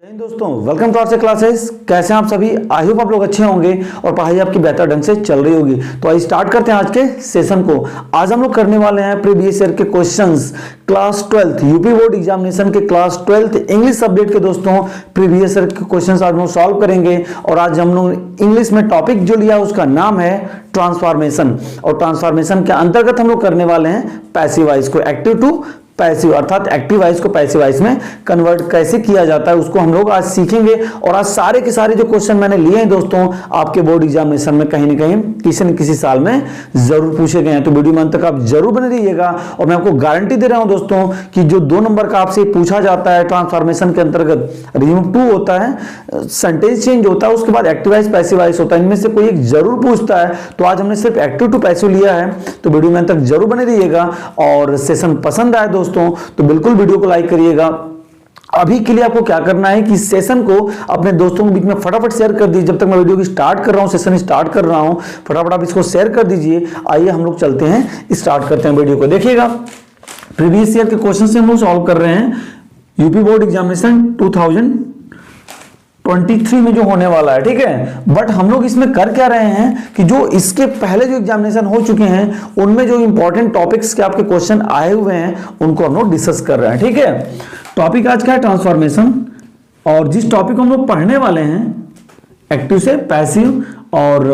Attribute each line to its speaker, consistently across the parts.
Speaker 1: जय हिंद दोस्तों, welcome to our classes. कैसे हैं आप सभी? आई होप आप लोग अच्छे होंगे और पढ़ाई आपकी बेहतर ढंग से चल रही होगी। तो आइए स्टार्ट करते हैं आज के सेशन को। आज हम लोग करने वाले हैं प्रीवियस ईयर के questions, class 12th UP board examination के क्लास 12th इंग्लिश सब्जेक्ट के दोस्तों प्रीवियस ईयर के क्वेश्चंस आज हम लोग सॉल्व करेंगे। और आज हम लोग इंग्लिश में टॉपिक जो लिया उसका नाम है ट्रांसफॉर्मेशन, और ट्रांसफॉर्मेशन के अंतर्गत हम लोग करने वाले हैं पैसिव वॉइस को एक्टिव टू पैसिव, अर्थात एक्टिव वॉइस को पैसिव वॉइस में कन्वर्ट कैसे किया जाता है उसको हम लोग आज सीखेंगे। और आज सारे के सारे जो क्वेश्चन मैंने लिए हैं दोस्तों आपके बोर्ड एग्जामिनेशन में कहीं ना कहीं किसी न किसी साल में जरूर पूछे गए हैं। तो वीडियो में अंत तक आप जरूर बने रहिएगा। और मैं आपको गारंटी दे रहा हूं दोस्तों कि जो 2 नंबर का आपसे पूछा जाता है ट्रांसफॉर्मेशन के अंतर्गत, रिज्यूम 2 होता है, सेंटेंस चेंज होता है, उसके बाद एक्टिव वॉइस पैसिव वॉइस होता है, इनमें से कोई एक जरूर पूछता है। तो आज हमने सिर्फ एक्टिव टू पैसिव लिया है। तो वीडियो में अंत तक जरूर बने रहिएगा। और सेशन पसंद आए दोस्तों तो बिल्कुल वीडियो को लाइक करिएगा। अभी के लिए आपको क्या करना है कि सेशन को अपने दोस्तों के बीच में फटाफट शेयर कर दीजिए। जब तक मैं वीडियो की स्टार्ट कर रहा हूं, सेशन स्टार्ट कर रहा हूं, फटाफट आप इसको शेयर कर दीजिए। आइए हम लोग चलते हैं, स्टार्ट करते हैं वीडियो को। देखिएगा प्रीवियस ईयर के क्वेश्चन से हम लोग सॉल्व कर रहे हैं यूपी बोर्ड एग्जामिनेशन 2023 में जो होने वाला है, ठीक है। बट हम लोग इसमें कर क्या रहे हैं कि जो इसके पहले जो एग्जामिनेशन हो चुके हैं उनमें जो इंपॉर्टेंट टॉपिक्स के आपके क्वेश्चन आए हुए हैं उनको हम लोग डिस्कस कर रहे हैं, ठीक है। टॉपिक आज का है ट्रांसफॉर्मेशन, और जिस टॉपिक को हम लोग पढ़ने वाले हैं एक्टिव से पैसिव, और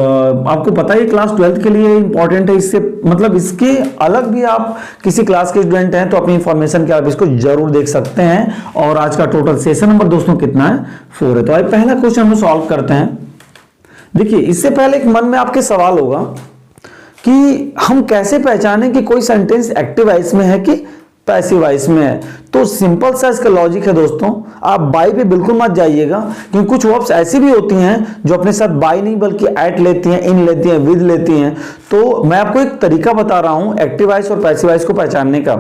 Speaker 1: आपको पता है क्लास 12th के लिए इंपॉर्टेंट है। इससे मतलब इसके अलग भी आप किसी क्लास के स्टूडेंट हैं तो अपनी इंफॉर्मेशन के आप इसको जरूर देख सकते हैं। और आज का टोटल सेशन नंबर दोस्तों कितना है? 4 है। तो आज पहला क्वेश्चन हम सॉल्व करते हैं। देखिए इससे पहले एक मन में आपके सवाल होगा कि हम कैसे पहचानें कि कोई सेंटेंस एक्टिव वॉइस में है कि पैसिव वॉइस में है। तो सिंपल सा इसका लॉजिक है दोस्तों, आप बाय पे बिल्कुल मत जाइएगा, क्योंकि कुछ वर्ब्स ऐसी भी होती हैं जो अपने साथ बाय नहीं बल्कि एट लेती हैं, इन लेती हैं, विद लेती हैं। तो मैं आपको एक तरीका बता रहा हूं एक्टिव वॉइस और पैसिव वॉइस को पहचानने का।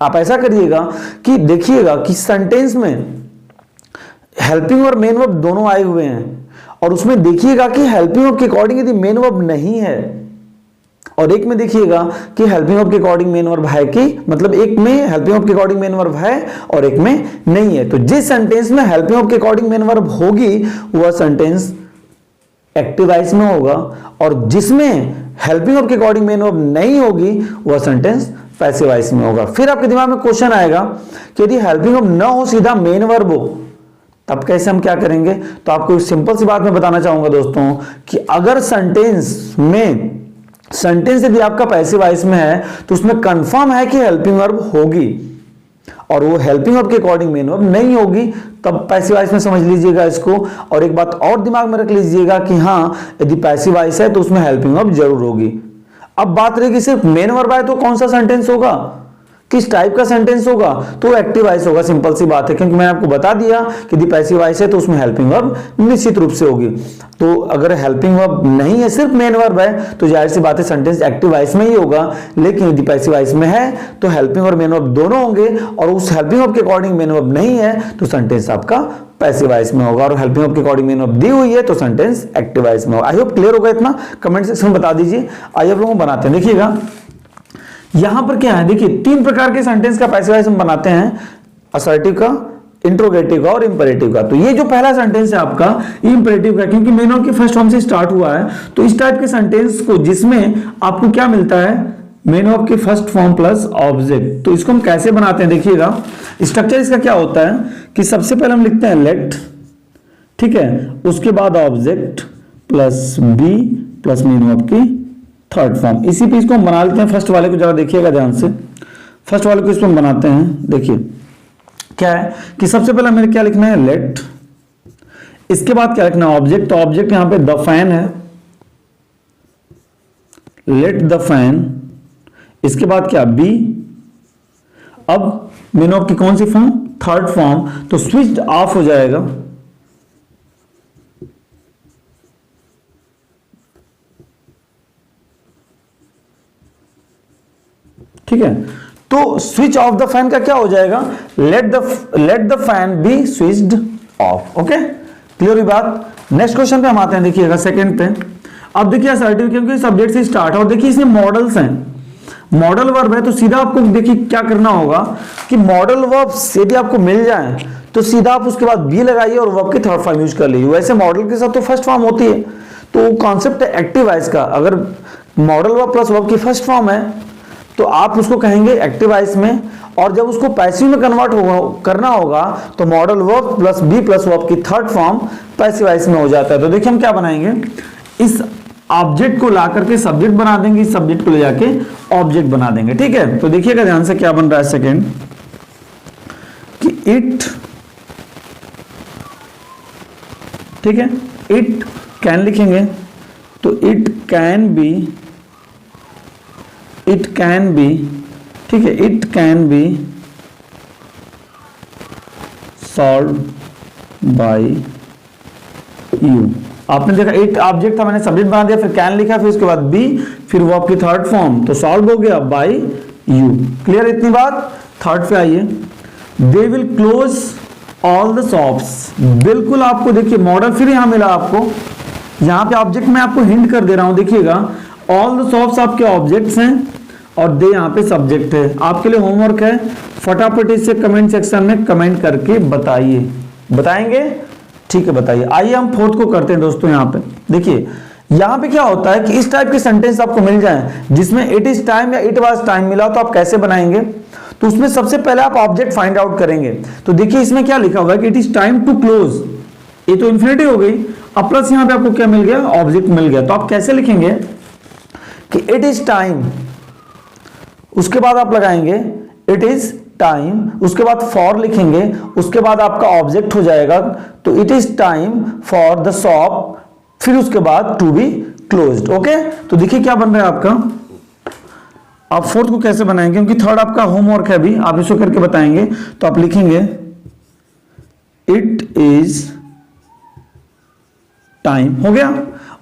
Speaker 1: आप ऐसा करिएगा कि देखिएगा कि सेंटेंस में हेल्पिंग और मेन वर्ब दोनों आए हुए हैं, और उसमें देखिएगा कि हेल्पिंग वर्ब के अकॉर्डिंग यदि मेन वर्ब नहीं है, और एक में देखिएगा कि हेल्पिंग वर्ब के अकॉर्डिंग मेन वर्ब है कि, मतलब एक में हेल्पिंग वर्ब के अकॉर्डिंग मेन वर्ब है और एक में नहीं है। तो जिस सेंटेंस में हेल्पिंग वर्ब के अकॉर्डिंग मेन वर्ब होगी वह सेंटेंस एक्टिव वॉइस में होगा, और जिसमें हेल्पिंग वर्ब के अकॉर्डिंग मेन वर्ब नहीं होगी वह सेंटेंस पैसिव वॉइस में होगा। फिर आपके दिमाग में क्वेश्चन आएगा कि यदि हेल्पिंग वर्ब ना हो, सीधा मेन वर्ब हो, तब कैसे हम क्या करेंगे? तो आपको सिंपल सी बात मैं बताना चाहूंगा दोस्तों कि अगर सेंटेंस यदि आपका पैसिव वॉइस में है तो उसमें कंफर्म है कि हेल्पिंग वर्ब होगी, और वो हेल्पिंग वर्ब के अकॉर्डिंग मेन वर्ब नहीं होगी, तब पैसिव वॉइस में समझ लीजिएगा इसको। और एक बात और दिमाग में रख लीजिएगा कि हाँ यदि पैसिव वॉइस है तो उसमें हेल्पिंग वर्ब जरूर होगी। अब बात रही कि सिर्फ मेन वर्ब आए तो कौन सा सेंटेंस होगा, किस टाइप का सेंटेंस होगा? तो एक्टिव वॉइस होगा। सिंपल सी बात है, क्योंकि मैंने आपको बता दिया कि यदि पैसिव वॉइस है तो उसमें हेल्पिंग वर्ब निश्चित रूप से होगी। तो अगर हेल्पिंग वर्ब नहीं है, सिर्फ मेन वर्ब है, तो जाहिर सी बात है सेंटेंस एक्टिव वॉइस में ही होगा। लेकिन यदि पैसिव वॉइस में है तो हेल्पिंग और मेन वर्ब दोनों होंगे, और उस हेल्पिंग वर्ब के अकॉर्डिंग मेन वर्ब नहीं है तो सेंटेंस आपका पैसिव वॉइस में होगा, और हेल्पिंग वर्ब के अकॉर्डिंग मेन वर्ब दी हुई है तो सेंटेंस एक्टिव वॉइस में होगा। आई होप क्लियर होगा इतना? कमेंट सेक्शन में बता दीजिए। आइए आप लोगों को बनाते हैं। देखिएगा यहां पर क्या है, देखिए 3 प्रकार के सेंटेंस का पैसिव वॉइस हम बनाते हैं, असर्टिव का, इंट्रोगेटिव का और इंपेरेटिव का। तो ये जो पहला सेंटेंस है आपका इंपेरेटिव का, क्योंकि मेन वर्ब के फर्स्ट फॉर्म से स्टार्ट हुआ है, तो इस टाइप के सेंटेंस को जिसमें आपको क्या मिलता है, मेन वर्ब के फर्स्ट फॉर्म प्लस ऑब्जेक्ट। तो इसको हम कैसे बनाते हैं? देखिएगा स्ट्रक्चर इसका क्या होता है कि सबसे पहले हम लिखते हैं लेट, ठीक है, उसके बाद object plus B plus main verb की थर्ड फॉर्म। इसी पे इसको हम बना लेते हैं। फर्स्ट वाले को जरा देखिएगा ध्यान से, फर्स्ट वाले को इसमें बनाते हैं। देखिए क्या है कि सबसे पहले मेरे क्या लिखना है, लेट, इसके बाद क्या लिखना है, ऑब्जेक्ट। तो ऑब्जेक्ट यहां पे द फैन है, लेट द फैन, इसके बाद क्या, बी। अब मेन वर्ब की कौन सी फॉर्म, थर्ड फॉर्म, तो स्विच्ड ऑफ हो जाएगा, ठीक है। तो स्विच ऑफ द फैन का क्या हो जाएगा, let the fan B switched off. Okay, clear हुई बात? नेक्स्ट क्वेश्चन पे हम आते हैं। देखिएगा सेकंड पे। अब देखिए असर्टिव, क्योंकि सब्जेक्ट से स्टार्ट है, और देखिए इसमें मॉडल्स हैं, मॉडल वर्ब है, तो सीधा आपको देखिए क्या करना होगा कि मॉडल वर्ब यदि आपको मिल जाए तो सीधा आप उसके बाद बी लगाइए और वर्ब की थर्ड फॉर्म यूज कर लीजिए। वैसे मॉडल के साथ तो फर्स्ट फॉर्म होती है, तो कॉन्सेप्ट है एक्टिव वॉइस का। अगर मॉडल वर्ब प्लस वर्ब की फर्स्ट फॉर्म है तो आप उसको कहेंगे एक्टिव वॉइस में, और जब उसको पैसिव में कन्वर्ट करना होगा तो modal verb plus B plus verb की थर्ड फॉर्म पैसिव वॉइस में हो जाता है। तो देखिए हम क्या बनाएंगे, इस ऑब्जेक्ट को ला करके सब्जेक्ट बना देंगे, इस सब्जेक्ट को ले जाके ऑब्जेक्ट बना देंगे। ठीक है, तो देखिएगा ध्यान से क्या बन रहा है सेकेंड, कि इट, ठीक है, इट कैन लिखेंगे तो इट कैन बी, ठीक है, it can be solve by you. आपने देखा इट ऑब्जेक्ट था, मैंने सब्जेक्ट बना दिया, फिर कैन लिखा, फिर उसके बाद बी, फिर वो आपकी थर्ड फॉर्म, तो सॉल्व हो गया बाय यू। क्लियर इतनी बात। थर्ड पे आइए, they will close all the shops. बिल्कुल आपको देखिए मॉडल फिर यहां मिला आपको, यहां पे ऑब्जेक्ट मैं आपको हिंट कर दे रहा हूं, देखिएगा ऑल द शॉप्स आपके ऑब्जेक्ट्स हैं और दे यहाँ पे सब्जेक्ट है। आपके लिए होमवर्क है, फटाफट इससे कमेंट सेक्शन में कमेंट करके बताइए। बताएंगे? ठीक है, बताइए। आइए हम फोर्थ को करते हैं दोस्तों। यहाँ पे देखिए, यहाँ पे क्या होता है कि इस टाइप के सेंटेंस आपको मिल जाए जिसमें इट इज टाइम या इट वाज टाइम मिला, तो आप कैसे बनाएंगे? तो उसमें सबसे पहले आप ऑब्जेक्ट फाइंड आउट करेंगे। तो देखिए इसमें क्या लिखा हुआ है कि it is time to close, ये तो इंफिनिटी हो गई, अब प्लस यहाँ पे आपको क्या मिल गया, ऑब्जेक्ट मिल गया। तो आप कैसे लिखेंगे कि इट इज टाइम, उसके बाद आप लगाएंगे इट इज टाइम, उसके बाद फॉर लिखेंगे, उसके बाद आपका ऑब्जेक्ट हो जाएगा, तो it is time for the shop, फिर उसके बाद टू बी क्लोज्ड। ओके, तो देखिए क्या बन रहा है आपका। आप फोर्थ को कैसे बनाएंगे, क्योंकि थर्ड आपका होमवर्क है अभी, आप इसको करके बताएंगे। तो आप लिखेंगे इट इज टाइम, हो गया।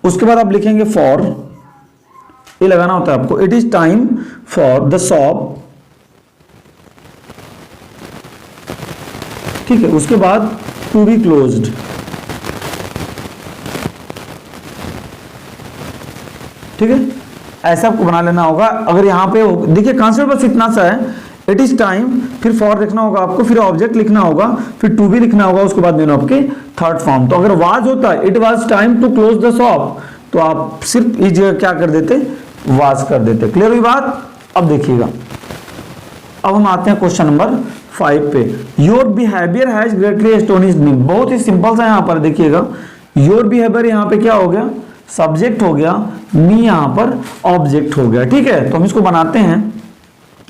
Speaker 1: उसके बाद आप लिखेंगे फॉर, ये लगाना होता है आपको, it is time for the shop, ठीक है। उसके बाद टू बी क्लोज्ड, ठीक है, ऐसा आपको बना लेना होगा। अगर यहां पे देखिए कॉन्सेप्ट बस इतना सा है, इट इज टाइम, फिर फॉर लिखना होगा आपको, फिर ऑब्जेक्ट लिखना होगा, फिर टू बी लिखना होगा, उसके बाद देना आपके थर्ड फॉर्म। तो अगर वाज होता है it was time to close the shop, तो आप सिर्फ इस जगह क्या कर देते, वाज कर देते। क्लियर हुई बात। अब देखिएगा, अब हम आते हैं क्वेश्चन नंबर 5 पे। Your behaviour has greatly astonished me. बहुत ही सिंपल सा यहां पर देखिएगा, योर बिहेवियर यहां पे क्या हो गया, सब्जेक्ट हो गया, मी यहां पर ऑब्जेक्ट हो गया। ठीक है, तो हम इसको बनाते हैं।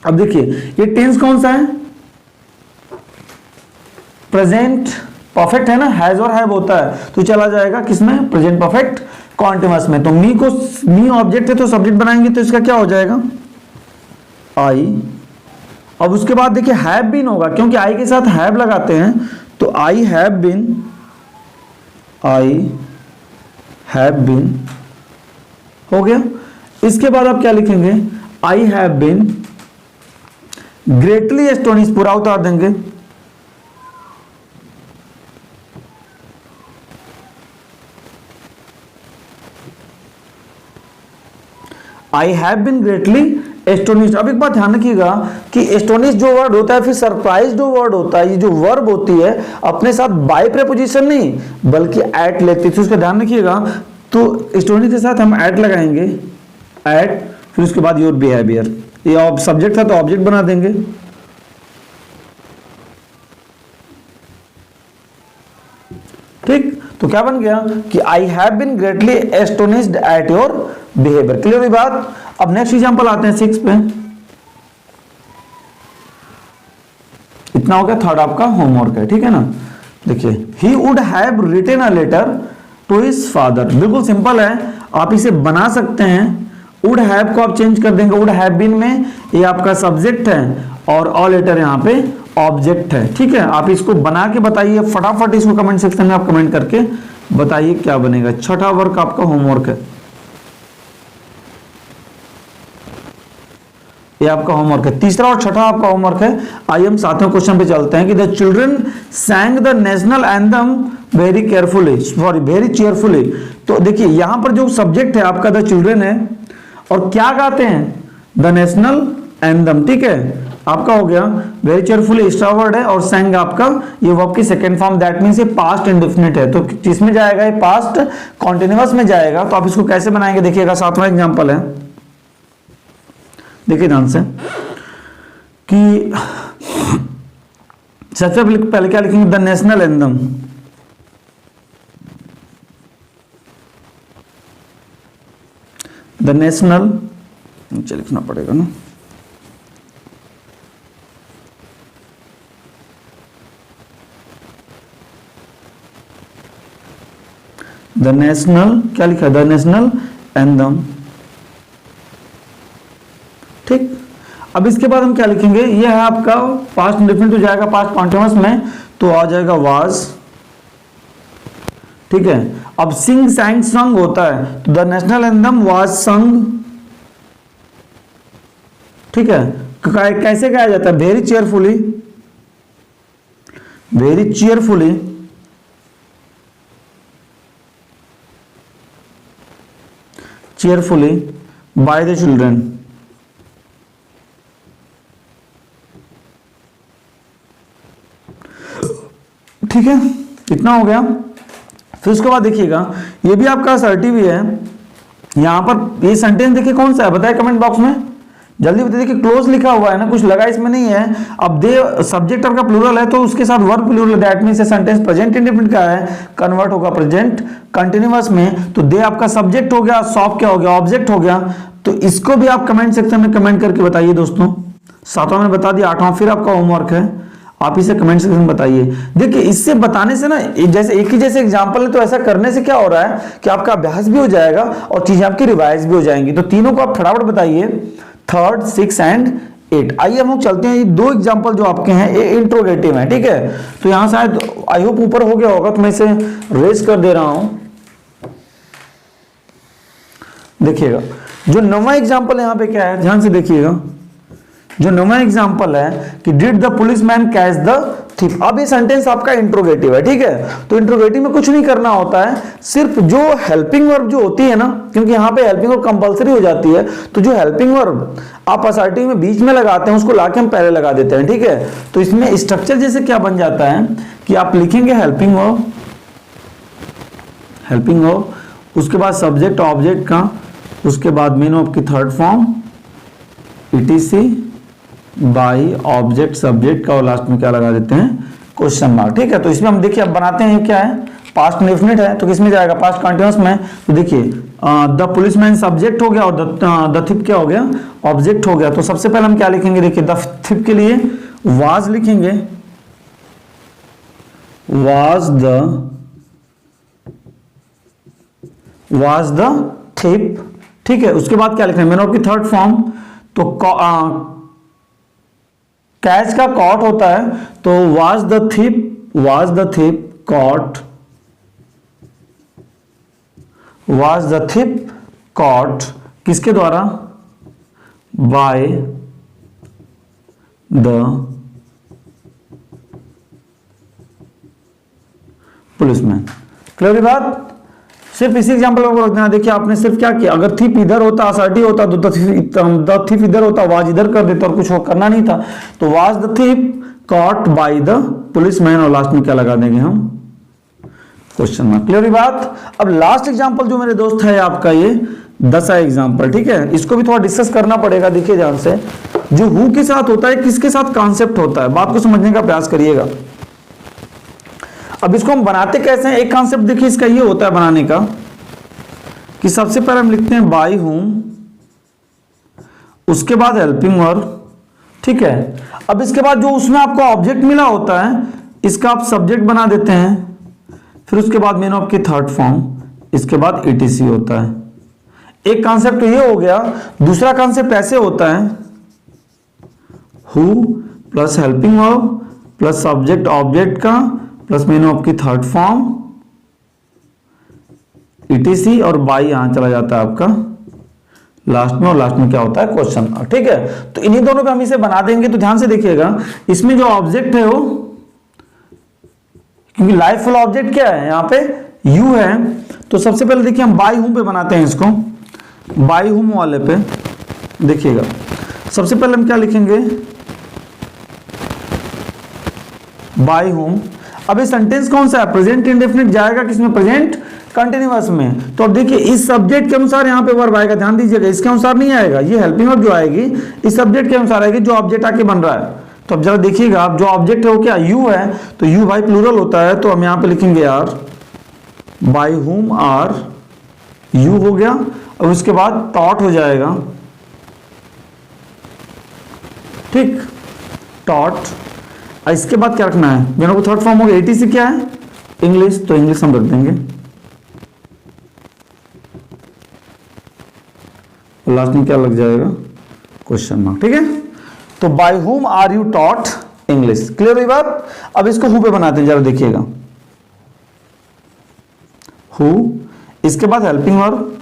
Speaker 1: अब देखिए ये टेंस कौन सा है, प्रेजेंट परफेक्ट है ना, हैज और हैव होता है, तो चला जाएगा किसमें, प्रेजेंट परफेक्ट कॉन्टिन्यूअस में। तो मी को, मी ऑब्जेक्ट है तो सब्जेक्ट बनाएंगे, तो इसका क्या हो जाएगा, आई। अब उसके बाद देखिए हैव बीन होगा, क्योंकि आई के साथ हैव लगाते हैं, तो I have been, I have been हो गया। इसके बाद आप क्या लिखेंगे, I have been greatly astonished, पूरा उतार देंगे, I have been greatly astonished. अब एक बात ध्यान रखिएगा कि एस्टोनिश्ड जो वर्ड होता है, फिर सरप्राइज जो वर्ड होता है, ये जो वर्ब होती है अपने साथ बाय प्रीपोजिशन नहीं बल्कि एट लेती है, तो उसका ध्यान रखिएगा। तो एस्टोनिश्ड के साथ हम एट लगाएंगे, एट, फिर उसके बाद योर बिहेवियर, ये सब्जेक्ट था तो ऑब्जेक्ट बना देंगे, ठीक। तो क्या बन गया कि I have been greatly astonished at your behaviour. Clear हुई बात। अब नेक्स्ट एग्जांपल आते हैं 6 पे। इतना हो गया, थर्ड आपका होमवर्क है, ठीक है ना। देखिए, he would have written a letter to his father. बिल्कुल सिंपल है, आप इसे बना सकते हैं। वुड हैव को आप चेंज कर देंगे, वुड हैव बीन में ये आपका सब्जेक्ट है और अ लेटर यहां पे ऑब्जेक्ट है, ठीक है। आप इसको बना के बताइए फटाफट, इसको कमेंट सेक्शन में आप कमेंट करके बताइए क्या बनेगा। छठा वर्क आपका होमवर्क है, ये आपका होमवर्क है। तीसरा और छठा आपका होमवर्क है। आइए हम सातवें क्वेश्चन पे चलते हैं कि the children sang the national anthem very carefully, sorry very cheerfully. तो देखिए यहां पर जो सब्जेक्ट है आपका द चिल्ड्रन है, और क्या गाते हैं, द नेशनल एंथम, ठीक है। आपका हो गया वेरी चेयरफुली एक्स्ट्रा वर्ड है, और sang आपका ये वर्ब की सेकंड फॉर्म, दैट मींस ये पास्ट इंडेफिनिट है। तो किसमें जाएगा? ये पास्ट कॉन्टिन्यूअस में जाएगा। तो आप इसको कैसे बनाएंगे देखिएगा, सातवां एग्जांपल है, देखिए ध्यान से कि सबसे पहले क्या लिखेंगे? The national anthem. The national, नीचे लिखना पड़ेगा ना, द नेशनल, क्या लिखा है? The national anthem. ठीक, अब इसके बाद हम क्या लिखेंगे? ये है आपका पास्ट इंडेफिनिट हो जाएगा पास्ट कॉन्टिन्यूअस में, तो आ जाएगा वाज। ठीक है, अब सिंग सैंग संग होता है, तो द नेशनल एंथम वाज संग। ठीक है, कैसे गाया जाता है? Very cheerfully, very cheerfully, cheerfully by the children. ठीक है, इतना हो गया। फिर उसके बाद देखिएगा, ये भी आपका असर्टिव है। यहां पर ये सेंटेंस देखिए कौन सा है, बताए कमेंट बॉक्स में, जल्दी बताइए। देखिए क्लोज लिखा हुआ है ना, कुछ लगा इसमें नहीं है। अब दे सब्जेक्ट आपका प्लूरल है, तो उसके साथ verb plural, that means sentence present indefinite का है, कन्वर्ट होगा प्रेजेंट कंटीन्यूअस में। तो दे आपका सब्जेक्ट हो गया, सॉफ्ट क्या हो गया? ऑब्जेक्ट हो गया। तो इसको भी आप कमेंट सेक्शन में कमेंट करके बताइए दोस्तों। सातवां मैंने बता दिया, आठवां फिर आपका होमवर्क है, आप इसे कमेंट सेक्शन में बताइए। देखिए इससे बताने से ना, जैसे एक ही जैसे एग्जांपल है, तो ऐसा करने से क्या हो रहा है कि आपका अभ्यास भी हो जाएगा और चीजें आपकी रिवाइज भी हो जाएंगी। तो तीनों को आप फटाफट बताइए, 3rd, 6 एंड 8। आइए हम लोग चलते हैं, ये 2 एग्जांपल जो आपके हैं ये इंट्रोगेटिव है। ठीक है, तो यहां शायद आई होप ऊपर हो गया होगा, तो मैं इसे रेज कर दे रहा हूं। देखिएगा जो 9वां एग्जांपल यहां पे क्या है, ध्यान से देखिएगा। जो 9वां एग्जांपल है कि did the policeman catch the thief. अब ये सेंटेंस आपका इंट्रोगेटिव है। ठीक है, तो इंट्रोगेटिव में कुछ नहीं करना होता है, सिर्फ जो हेल्पिंग वर्ब जो होती है ना, क्योंकि यहाँ पे हेल्पिंग वर्ब कंपलसरी हो जाती है, तो जो हेल्पिंग वर्ब आप असर्टिव में बीच में लगाते हैं, उसको लाके हम पहले लगा देते हैं। ठीक है, तो इसमें स्ट्रक्चर जैसे क्या बन जाता है कि आप लिखेंगे हेल्पिंग वर्ब, हेल्पिंग वर्ब, उसके बाद सब्जेक्ट ऑब्जेक्ट का, उसके बाद मेन वर्ब की 3rd form etc by object subject का, और लास्ट में क्या लगा देते हैं? Question mark. ठीक है, तो इसमें हम देखिए अब बनाते हैं, क्या है? पास्ट इंडेफिनिट है, तो किसमें जाएगा? पास्ट कंटीन्यूअस में। तो देखिए द पुलिसमैन सब्जेक्ट हो गया, और द थिप क्या हो गया? ऑब्जेक्ट हो गया। तो सबसे पहले हम क्या लिखेंगे? देखिए द थिप के लिए वाज लिखेंगे, वाज द थिप। ठीक है, उसके बाद क्या लिखना है? मेन वर्ब की 3rd फॉर्म, तो कैच का कॉट होता है, तो was the thief caught, was the thief caught किसके द्वारा? Bye the policeman. क्लियर बात? सिर्फ इसी एग्जांपल को रख देना। देखिए आपने सिर्फ क्या किया, अगर थिप इधर होता, असर्टिव होता, तो द थिप इधर होता, वाज इधर कर देता और कुछ करना नहीं था। तो was the thief caught by the policeman, और लास्ट में क्या लगा देंगे हम? Question mark. क्लियर बात? अब लास्ट एग्जांपल जो मेरे दोस्त है आपका ये 10वां एग्जांपल। ठीक है, इसको भी थोड़ा डिस्कस करना पड़ेगा। देखिए ध्यान से, जो हु के साथ होता है, किसके साथ कॉन्सेप्ट होता है, बात को समझने का प्रयास करिएगा। अब इसको हम बनाते कैसे हैं? एक कॉन्सेप्ट देखिए इसका ये होता है बनाने का कि सबसे पहले हम लिखते हैं बाय हुम, उसके बाद हेल्पिंग वर्ब। ठीक है, अब इसके बाद जो उसमें आपको ऑब्जेक्ट मिला होता है, इसका आप सब्जेक्ट बना देते हैं, फिर उसके बाद मेन वर्ब की 3rd फॉर्म, इसके बाद etc होता है। एक कॉन्सेप्ट ये हो गया। दूसरा कॉन्सेप्ट ऐसे होता है, who plus helping verb plus subject object का प्लस मेन वर्ब की 3rd फॉर्म etc, और बाई यहां चला जाता है आपका लास्ट में, और लास्ट में क्या होता है? Question mark. ठीक है, तो इन्हीं दोनों पे हम इसे बना देंगे। तो ध्यान से देखिएगा, इसमें जो ऑब्जेक्ट है वो, क्योंकि लाइफ फुल ऑब्जेक्ट क्या है यहाँ पे? यू है। तो सबसे पहले देखिए हम बाय हुम पे बनाते हैं इसको, बाय हुम वाले पे। देखिएगा सबसे पहले हम क्या लिखेंगे? By whom. अब ये सेंटेंस कौन सा है, प्रेजेंट इंडेफिनिट जाएगा किसमें, प्रेजेंट कंटिन्यूअस में। तो अब देखिए इस सब्जेक्ट के अनुसार यहाँ पे वर्ब आएगा, ध्यान दीजिएगा, इसके अनुसार नहीं आएगा, ये हेल्पिंग वर्ब जो आएगी इस सब्जेक्ट के अनुसार आएगी जो ऑब्जेक्ट आके बन रहा है। तो अब जरा देखिएगा, आप जो ऑब्जेक्ट है वो क्या यू है, तो यू भाई प्लूरल होता है, तो हम यहाँ पे लिखेंगे यार बाय हुम आर यू हो गया, और उसके बाद टॉट हो जाएगा, ठीक, टॉट। इसके बाद क्या रखना है, दोनों को थर्ड फॉर्म हो गया, एटीसी क्या है, इंग्लिश, तो इंग्लिश हम रख देंगे, लास्ट में क्या लग जाएगा, क्वेश्चन मार्क, ठीक है। तो by whom are you taught English, clear हुई बात। अब इसको हु पे बनाते हैं, जरा देखिएगा, हु, इसके बाद helping verb,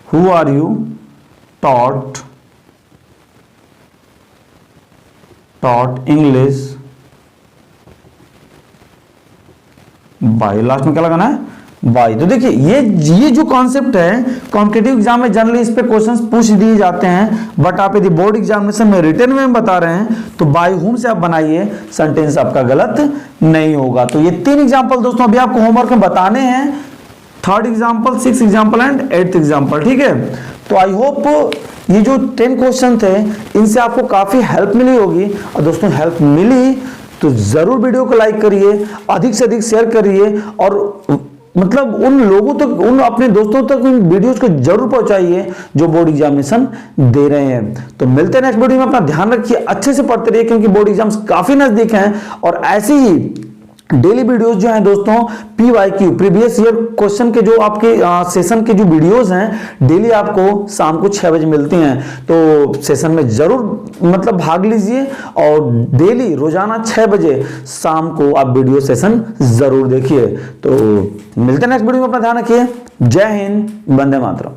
Speaker 1: who are you taught English by, last में क्या लगाना है, बाय। तो देखिए ये जो कॉन्सेप्ट है कॉम्पिटिटिव एग्जाम में जनरली इस पे क्वेश्चंस पूछ दिए जाते हैं, बट आप यदि बोर्ड एग्जामिनेशन में रिटन में बता रहे हैं तो बाय हुम से आप बनाइए, सेंटेंस आपका गलत नहीं होगा। तो ये 3 एग्जांपल दोस्तों अभी आपको होमवर्क में बताने हैं, 3rd example, 6th example and 8th example, ठीक है। तो आई होप ये जो 10 क्वेश्चन थे इनसे आपको काफी हेल्प मिली होगी, और दोस्तों हेल्प मिली तो जरूर वीडियो को लाइक करिए, अधिक से अधिक शेयर करिए, और मतलब उन लोगों तक, उन अपने दोस्तों तक इन वीडियोस को जरूर पहुंचाइए जो बोर्ड एग्जामिनेशन दे रहे हैं। तो मिलते हैं नेक्स्ट वीडियो में, अपना ध्यान रखिए, अच्छे से पढ़ते रहिए क्योंकि बोर्ड एग्जाम्स काफी नजदीक हैं, और ऐसी ही डेली वीडियोस जो हैं दोस्तों पीवाईक्यू प्रीवियस ईयर क्वेश्चन के जो आपके सेशन के जो वीडियोस हैं डेली आपको शाम को 6 बजे मिलती हैं। तो सेशन में जरूर मतलब भाग लीजिए, और डेली रोजाना 6 बजे शाम को आप वीडियो सेशन जरूर देखिए। तो मिलते हैं नेक्स्ट वीडियो में, अपना ध्यान रखिए, जय हिंद, वंदे मातरम।